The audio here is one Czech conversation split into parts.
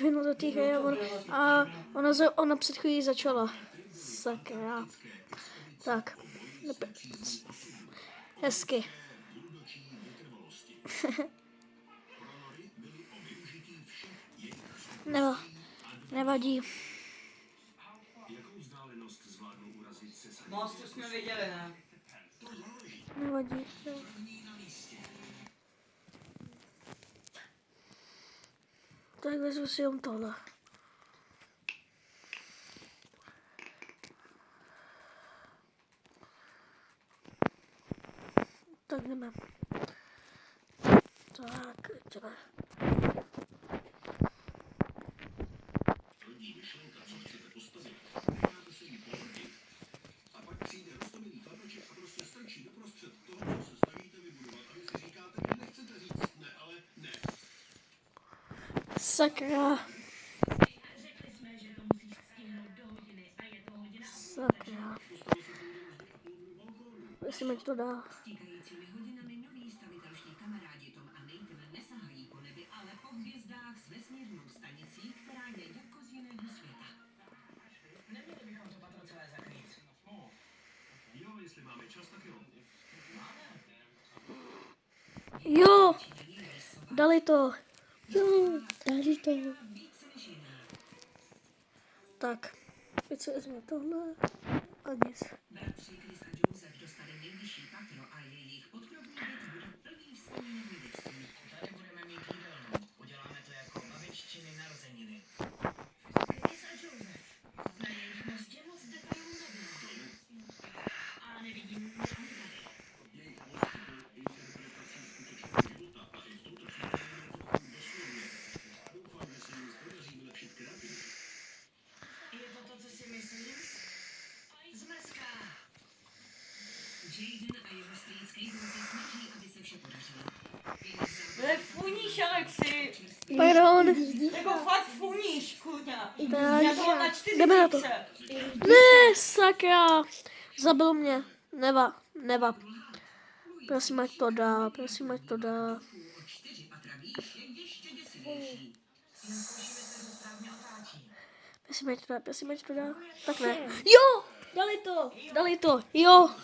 minut do té hry a ona před chvílí začala. Sakra. Tak. Hezky. Nevadí. Moc to jsme viděli, ne? Nevadí. Tak vezmu si jenom tohle. Tak jdeme. Tak, jdeme. Sakra. Sakra. Jestli mi to dá. Stíkajícími hodinami noví stavitelští kamarádi Tom a Nathan nesahají po nebi, ale po hvězdách s vesmírnou stanicí, která je jako z jiného světa. Neměli bychom to patro celé zakrýt. No, jo, jestli máme čas, tak jo. Jo, dali to. Jo, dali to. Tak, teď si vezmu tohle a nic. Bratři Chris a Joseph dostali nejvyšší patro a jejich podkrobný byt bude plný vzpomínek dětství. Tady budeme mít jídelnu. Uděláme to jako babiččiny narozeniny. Chris a Joseph. Na jejich mostě moc detailů nebylo. A nevidím ani tady. Jejich most byl interpretací skutečného života a i v tomto případě je to doslovně. Doufám, že se jim podaří vylepšit kreativitu. Je to to, co si myslím? Zmrzká. Jaden a jeho strýc Caitlin se snaží, aby se vše podařilo. Funíš, Alexi! Pardon. Nebo fakt funíš, kurňa! Tak, Já to mám na 4 jdeme na to. Ne, sakra. Zabil mě. Neva. Prosím, ať to dá. O 4 patra výš je ještě děsivější. Jen zkoušíme, jestli to správně otáčí. Prosím, ať to dá. Tak ne. Jo, dali to. Jo.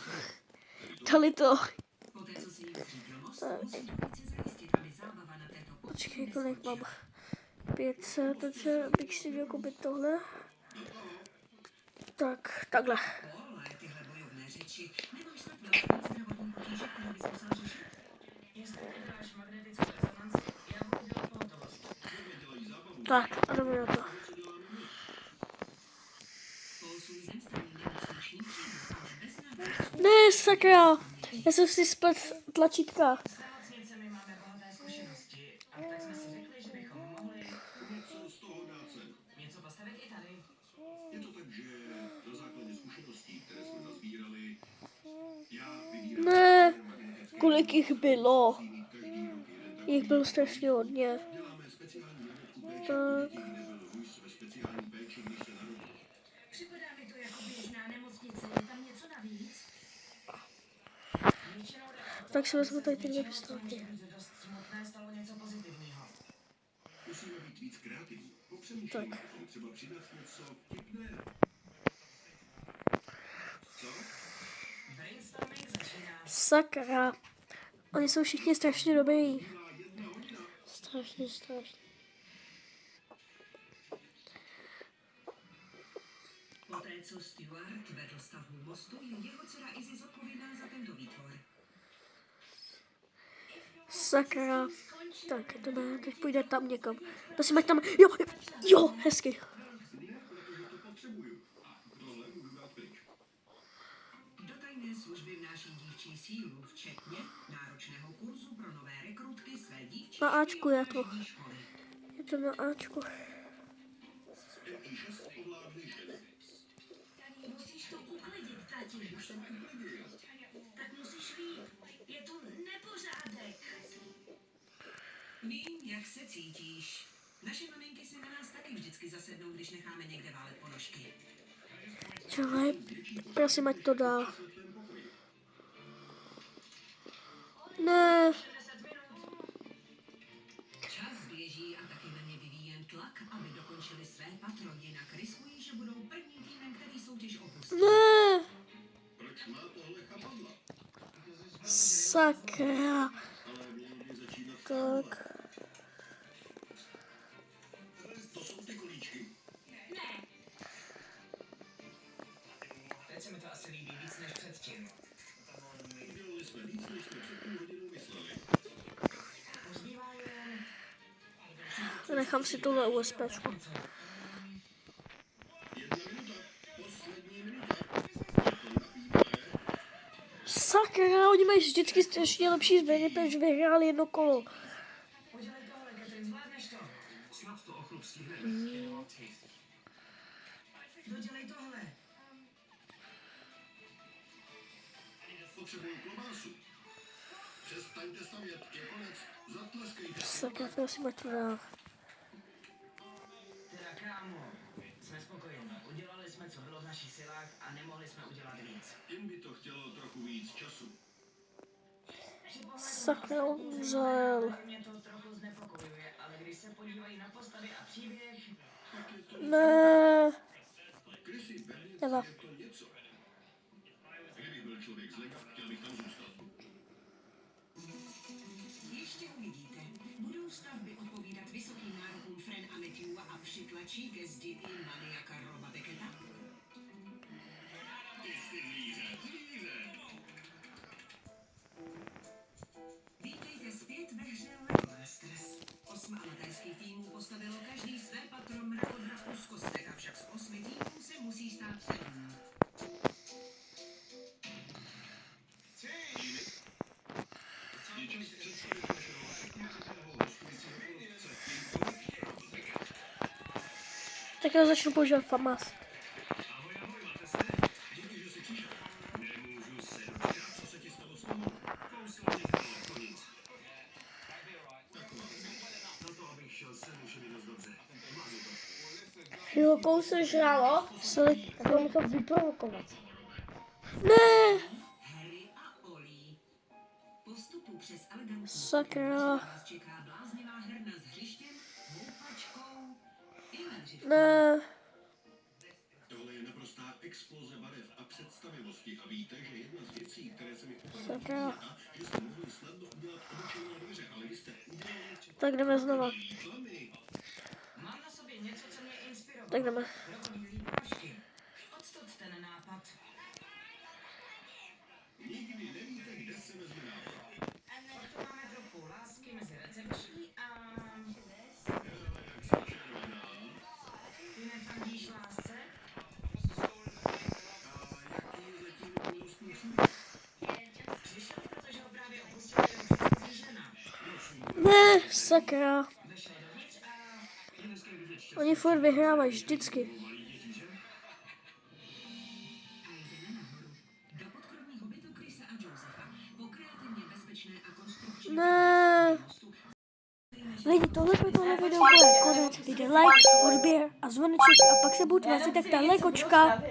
Dali to. Poté, co se jim zřídil most, musí dvojice zajistit, aby zábava na této Počkej, kolik mám? 500, takže bych si měl koupit tohle. Tak, takhle. Paul, tyhle bojovné řeči, nemáš snad vlastní zdravotní potíže, které bys musel řešit? Jestli nedáš magnetickou rezonanci, já budu dělat pohotovost. Tak, a jdeme na to. Paul svůj zemstaný nemuslušný příběh, ale bez náboženství. Ne, sakra. Já jsem si splet tlačítka. S nemocnicemi máme bohaté zkušenosti, a tak jsme si řekli, že bychom mohli Něco z toho dát sem. něco postavit i tady. Je to tak, že na základě zkušeností, které jsme nazbírali, já vybírám Ne, magnetické kolik jich bylo? mít každý rok jeden. Jich bylo strašně hodně. Děláme speciální jednotku péče, Tak. děti nebyl Rus ve speciální péči, když se narodil. Připadá mi to jako běžná nemocnice, je tam něco navíc? Většinou jde o to, Tak si vezmu tady ty dvě aby se to, co pistolky. může být dost smutné, stalo něco pozitivního. Musíme být víc kreativní. Popřemýšlejme o tom, třeba přidat něco vtipného. Co? Brainstorming začíná. Sakra. Oni jsou všichni strašně dobrý. Byla 1 hodina. Strašně. Poté, co Stuart vedl stavbu mostu, je jeho dcera Izzy zodpovědná za tento výtvor. Sakra. Tak, jdeme, teď půjde tam někam. Prosím, ať tam, jo, hezky. Protože to potřebuju. A tohle můžu dát pryč. Do tajné služby vnáší dívčí sílu, včetně náročného kurzu pro nové rekrutky své dívčí Na Ačku je to. školy. Je to na Ačku. I 6 ovládny ženy. Musíš to uklidit, tati. Už jsem uklidil. Tak musíš líp. Je tu nepořádek. Vím, jak se cítíš. Naše maminky si na nás taky vždycky zasednou, když necháme někde válet ponožky. Čelej, prosím, ať to dá. Ne, Čas běží a taky na ně vyvíjen tlak, aby dokončili své patro, jinak riskují, že budou první týmem, který soutěž opustí. Ne, Proč má tohle chapadla? sakra. Ale mělo by začínat Tak, To jsou ty kolíčky. Teď se mi to asi líbí víc než předtím. Udělali jsme víc, než jsme před půl hodinou mysleli. Pozbývá jen... nechám si tohle USBčko. 1 minuta. Poslední minuta. Je to napínavé. Sakra, oni mají vždycky strašně lepší zbraně, protože vyhráli jedno kolo. Udělej tohle, Catherine, zvládneš to. Snad to ochlub stihne. Dodělej tohle. Potřebuju klobásu. Přestaňte stavět. Je konec. Zatleskejte si. Sakra, prosím, ať to dá. Teda kámo, jsme spokojení. Udělali jsme, co bylo v našich silách a nemohli jsme udělat víc. Jen by to chtělo trochu víc času. Sakra, umřel. Mě to trochu znepokojuje, ale když se podívají na postavy a příběh, Tak je to Ne, Chrissy Bennett, Eva. je to něco. Kdybych byl člověk z Lega, chtěl bych tam zůstat. Ještě uvidíte. Budou stavby odpovídat vysokým nárokům Fran a Matthewa a přitlačí ke zdi i maniaka Roba Becketa? Vítejte zpět ve hře Lego Masters. 8 amatérských týmů postavilo každý své patro mrakodra v úzkostech, avšak z 8 týmů se musí stát 7. Je čas představit našeho okamžitého hostujícího porotce. tak já začnu používat FAMAS. Ahoj, máte se? Díky, že jsi přišel. Nemůžu se dočkat, co se ti stalo s tou? Kouslo nechalo, to nic. Taková. Na to, abych šel sem, už je mi dost dobře. Máš to. Chvilkou se žralo, a to musel vyprovokovat. Ne, Harry a Ollie. Po vstupu přes elegantní sakra, vás čeká bláznivá herna s hřištěm, houpačkou i medřivkou. ne, Tohle je naprostá exploze barev a představivosti a víte, že jedna z věcí, které se mi úplně sakra. a že jste mohli snadno udělat obyčejné dveře, ale vy jste udělali Tak jdeme znova, reklamy. mám na sobě něco, co mě inspirovalo. tak jdeme. Krokodýlí ponožky. Odtud ten nápad. Nikdy nevíte, kde se vezme nápad. Pak tu máme trochu lásky mezi recepční a... Ty nefandíš lásce? Přišel, protože ho právě opustila jeho předchozí žena. Ne, sakra. Vešel dovnitř a... Oni furt vyhrávají, vždycky. A jdeme nahoru. Do podkrovního bytu Chrisa a Josefa. Po kreativně bezpečné a konstrukční Ne. mostu Lidi, tohle video bude konec. Dejte like, odběr a zvoneček a pak se budu tvářit tak ta legočka.